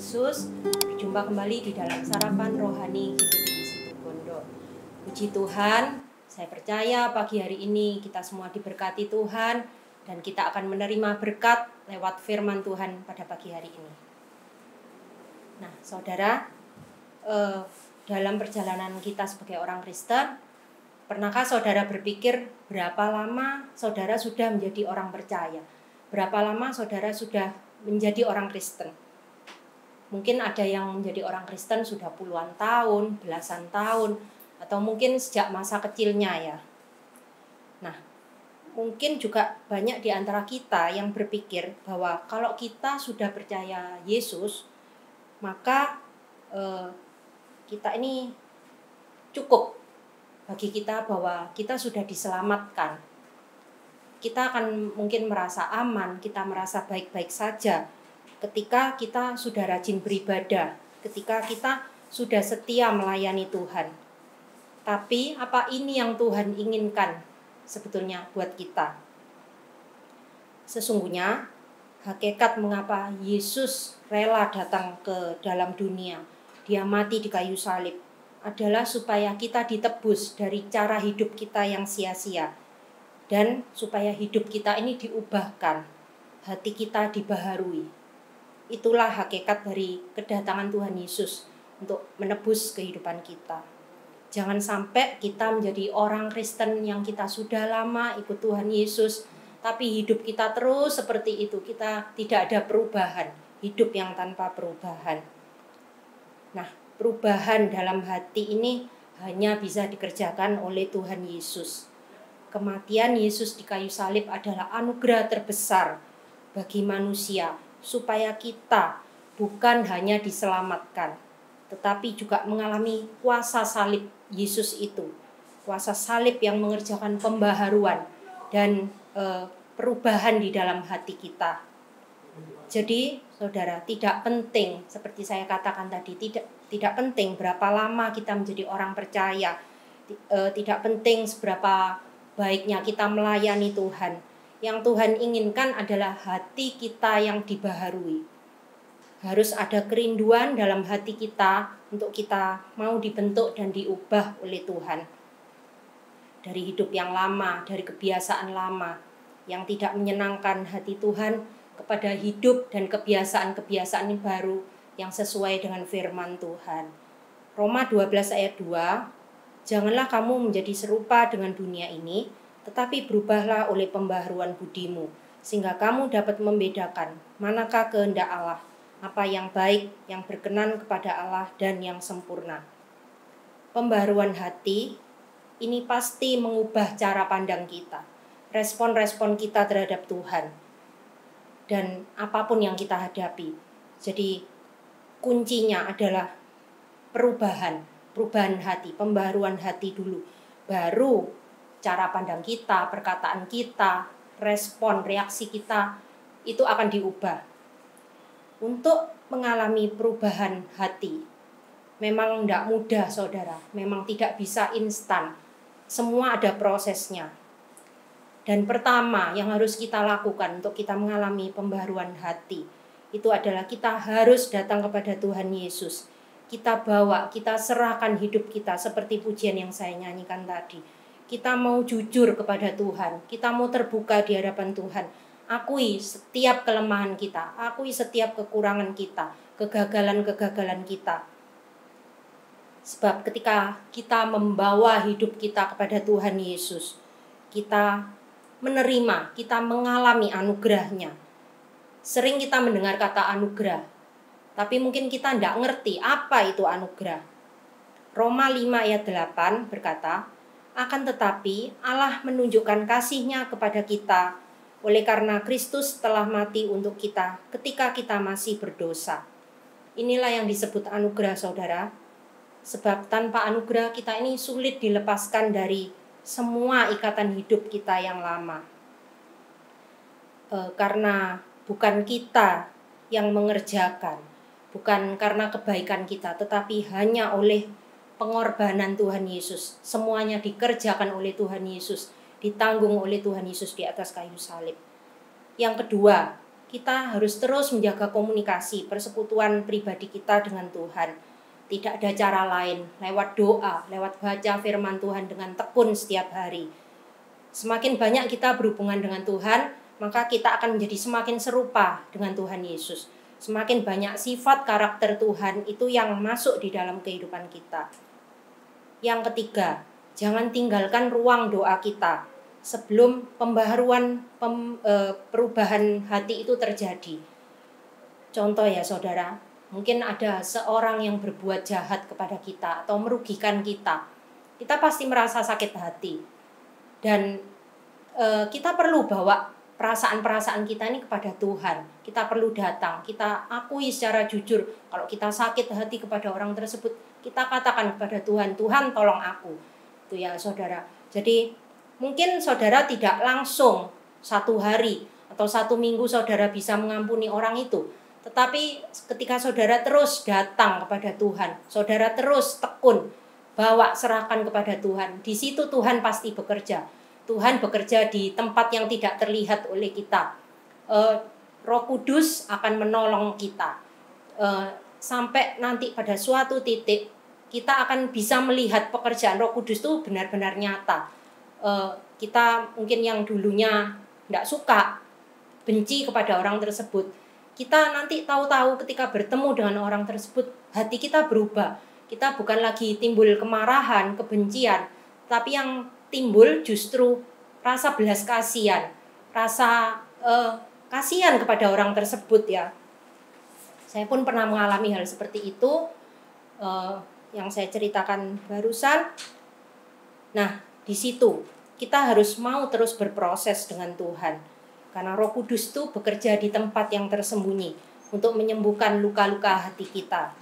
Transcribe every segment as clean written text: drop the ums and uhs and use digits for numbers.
Yesus. Berjumpa kembali di dalam sarapan rohani GPI Situbondo. Puji Tuhan, saya percaya pagi hari ini kita semua diberkati Tuhan dan kita akan menerima berkat lewat firman Tuhan pada pagi hari ini. Nah, saudara, dalam perjalanan kita sebagai orang Kristen, pernahkah saudara berpikir berapa lama saudara sudah menjadi orang percaya? Berapa lama saudara sudah menjadi orang Kristen? Mungkin ada yang menjadi orang Kristen sudah puluhan tahun, belasan tahun, atau mungkin sejak masa kecilnya ya. Nah, mungkin juga banyak di antara kita yang berpikir bahwa kalau kita sudah percaya Yesus, maka kita ini cukup bagi kita bahwa kita sudah diselamatkan. Kita akan mungkin merasa aman, kita merasa baik-baik saja ketika kita sudah rajin beribadah, ketika kita sudah setia melayani Tuhan. Tapi apa ini yang Tuhan inginkan sebetulnya buat kita? Sesungguhnya hakikat mengapa Yesus rela datang ke dalam dunia, Dia mati di kayu salib, adalah supaya kita ditebus dari cara hidup kita yang sia-sia, dan supaya hidup kita ini diubahkan, hati kita dibaharui. Itulah hakikat dari kedatangan Tuhan Yesus untuk menebus kehidupan kita. Jangan sampai kita menjadi orang Kristen yang kita sudah lama ikut Tuhan Yesus, tapi hidup kita terus seperti itu, kita tidak ada perubahan, hidup yang tanpa perubahan. Nah, perubahan dalam hati ini hanya bisa dikerjakan oleh Tuhan Yesus. Kematian Yesus di kayu salib adalah anugerah terbesar bagi manusia, supaya kita bukan hanya diselamatkan, tetapi juga mengalami kuasa salib Yesus itu. Kuasa salib yang mengerjakan pembaharuan dan perubahan di dalam hati kita. Jadi, saudara, tidak penting, seperti saya katakan tadi, tidak penting berapa lama kita menjadi orang percaya, tidak penting seberapa baiknya kita melayani Tuhan. Yang Tuhan inginkan adalah hati kita yang dibaharui. Harus ada kerinduan dalam hati kita untuk kita mau dibentuk dan diubah oleh Tuhan. Dari hidup yang lama, dari kebiasaan lama yang tidak menyenangkan hati Tuhan, kepada hidup dan kebiasaan-kebiasaan yang baru yang sesuai dengan firman Tuhan. Roma 12 ayat 2, janganlah kamu menjadi serupa dengan dunia ini, tetapi berubahlah oleh pembaharuan budimu, sehingga kamu dapat membedakan manakah kehendak Allah, apa yang baik, yang berkenan kepada Allah, dan yang sempurna. Pembaharuan hati ini pasti mengubah cara pandang kita, respon-respon kita terhadap Tuhan, dan apapun yang kita hadapi. Jadi kuncinya adalah perubahan hati, pembaharuan hati dulu, baru cara pandang kita, perkataan kita, respon, reaksi kita itu akan diubah. Untuk mengalami perubahan hati memang tidak mudah, saudara. Memang tidak bisa instan. Semua ada prosesnya. Dan pertama yang harus kita lakukan untuk kita mengalami pembaharuan hati, itu adalah kita harus datang kepada Tuhan Yesus. Kita bawa, kita serahkan hidup kita seperti pujian yang saya nyanyikan tadi. Kita mau jujur kepada Tuhan, kita mau terbuka di hadapan Tuhan. Akui setiap kelemahan kita, akui setiap kekurangan kita, kegagalan-kegagalan kita. Sebab ketika kita membawa hidup kita kepada Tuhan Yesus, kita menerima, kita mengalami anugerahnya. Sering kita mendengar kata anugerah, tapi mungkin kita tidak ngerti apa itu anugerah. Roma 5 ayat 8 berkata, akan tetapi Allah menunjukkan kasih-Nya kepada kita oleh karena Kristus telah mati untuk kita ketika kita masih berdosa. Inilah yang disebut anugerah, saudara. Sebab tanpa anugerah kita ini sulit dilepaskan dari semua ikatan hidup kita yang lama. Karena bukan kita yang mengerjakan, bukan karena kebaikan kita, tetapi hanya oleh pengorbanan Tuhan Yesus. Semuanya dikerjakan oleh Tuhan Yesus, ditanggung oleh Tuhan Yesus di atas kayu salib. Yang kedua, kita harus terus menjaga komunikasi, persekutuan pribadi kita dengan Tuhan. Tidak ada cara lain, lewat doa, lewat baca firman Tuhan dengan tekun setiap hari. Semakin banyak kita berhubungan dengan Tuhan, maka kita akan menjadi semakin serupa dengan Tuhan Yesus. Semakin banyak sifat karakter Tuhan itu yang masuk di dalam kehidupan kita. Yang ketiga, jangan tinggalkan ruang doa kita sebelum perubahan hati itu terjadi. Contoh ya saudara, mungkin ada seorang yang berbuat jahat kepada kita atau merugikan kita. Kita pasti merasa sakit hati. Dan kita perlu bawa perasaan-perasaan kita ini kepada Tuhan. Kita perlu datang, kita akui secara jujur. Kalau kita sakit hati kepada orang tersebut, kita katakan kepada Tuhan, Tuhan tolong aku. Itu ya saudara. Jadi mungkin saudara tidak langsung 1 hari atau 1 minggu saudara bisa mengampuni orang itu. Tetapi ketika saudara terus datang kepada Tuhan, saudara terus tekun, bawa serahkan kepada Tuhan. Di situ Tuhan pasti bekerja. Tuhan bekerja di tempat yang tidak terlihat oleh kita. Roh Kudus akan menolong kita. Sampai nanti pada suatu titik kita akan bisa melihat pekerjaan Roh Kudus itu benar-benar nyata. Kita mungkin yang dulunya tidak suka, benci kepada orang tersebut, kita nanti tahu-tahu ketika bertemu dengan orang tersebut, hati kita berubah. Kita bukan lagi timbul kemarahan, kebencian, tapi yang timbul justru rasa belas kasihan, rasa kasihan kepada orang tersebut ya. Saya pun pernah mengalami hal seperti itu, yang saya ceritakan barusan. Nah, di situ kita harus mau terus berproses dengan Tuhan, karena Roh Kudus itu bekerja di tempat yang tersembunyi untuk menyembuhkan luka-luka hati kita.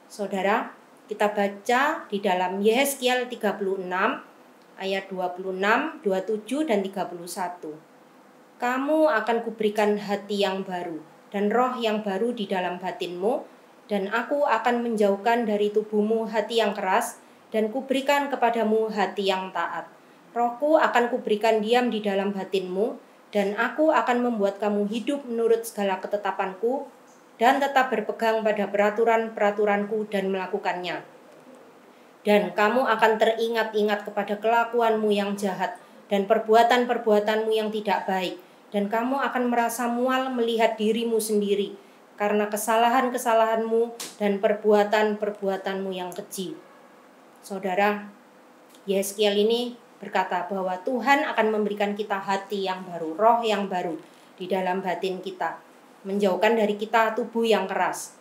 Saudara, kita baca di dalam Yehezkiel 36 ayat 26, 27 dan 31. Kamu akan kuberikan hati yang baru dan roh yang baru di dalam batinmu, dan aku akan menjauhkan dari tubuhmu hati yang keras dan kuberikan kepadamu hati yang taat. Rohku akan kuberikan diam di dalam batinmu, dan aku akan membuat kamu hidup menurut segala ketetapanku dan tetap berpegang pada peraturan-peraturanku dan melakukannya. Dan kamu akan teringat-ingat kepada kelakuanmu yang jahat dan perbuatan-perbuatanmu yang tidak baik. Dan kamu akan merasa mual melihat dirimu sendiri karena kesalahan-kesalahanmu dan perbuatan-perbuatanmu yang keji. Saudara, Yehezkiel ini berkata bahwa Tuhan akan memberikan kita hati yang baru, roh yang baru di dalam batin kita, menjauhkan dari kita tubuh yang keras.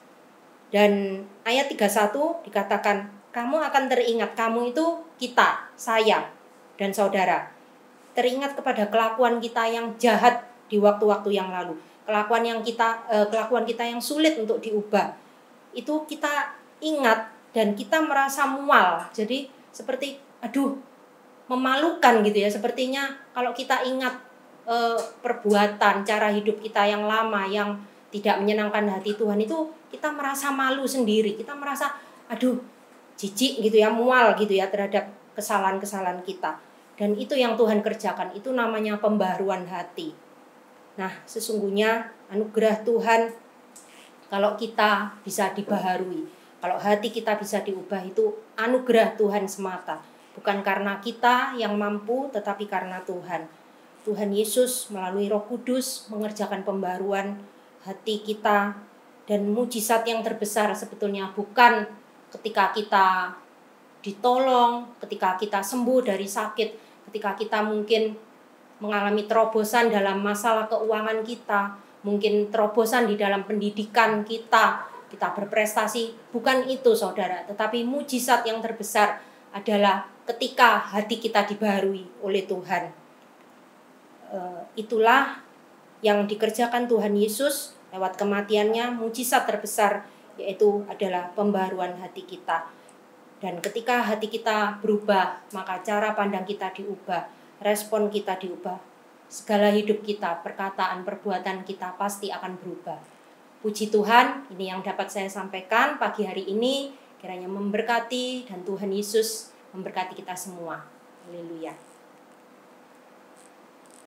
Dan ayat 31 dikatakan, kamu akan teringat, kamu itu kita, saya, dan saudara. Teringat kepada kelakuan kita yang jahat di waktu-waktu yang lalu. Kelakuan kita yang sulit untuk diubah. Itu kita ingat dan kita merasa mual. Jadi seperti memalukan gitu ya. Sepertinya kalau kita ingat perbuatan, cara hidup kita yang lama yang tidak menyenangkan hati Tuhan, itu kita merasa malu sendiri. Kita merasa jijik gitu ya, mual gitu ya terhadap kesalahan-kesalahan kita. Dan itu yang Tuhan kerjakan, itu namanya pembaharuan hati. Nah, sesungguhnya anugerah Tuhan kalau kita bisa dibaharui, kalau hati kita bisa diubah, itu anugerah Tuhan semata. Bukan karena kita yang mampu, tetapi karena Tuhan. Tuhan Yesus melalui Roh Kudus mengerjakan pembaharuan hati kita. Dan mujizat yang terbesar sebetulnya bukan ketika kita ditolong, ketika kita sembuh dari sakit, ketika kita mungkin mengalami terobosan dalam masalah keuangan kita, mungkin terobosan di dalam pendidikan kita berprestasi. Bukan itu saudara, tetapi mujizat yang terbesar adalah ketika hati kita dibaharui oleh Tuhan. Itulah yang dikerjakan Tuhan Yesus lewat kematiannya. Mujizat terbesar yaitu adalah pembaharuan hati kita. Dan ketika hati kita berubah, maka cara pandang kita diubah, respon kita diubah, segala hidup kita, perkataan, perbuatan kita pasti akan berubah. Puji Tuhan, ini yang dapat saya sampaikan pagi hari ini. Kiranya memberkati dan Tuhan Yesus memberkati kita semua. Haleluya.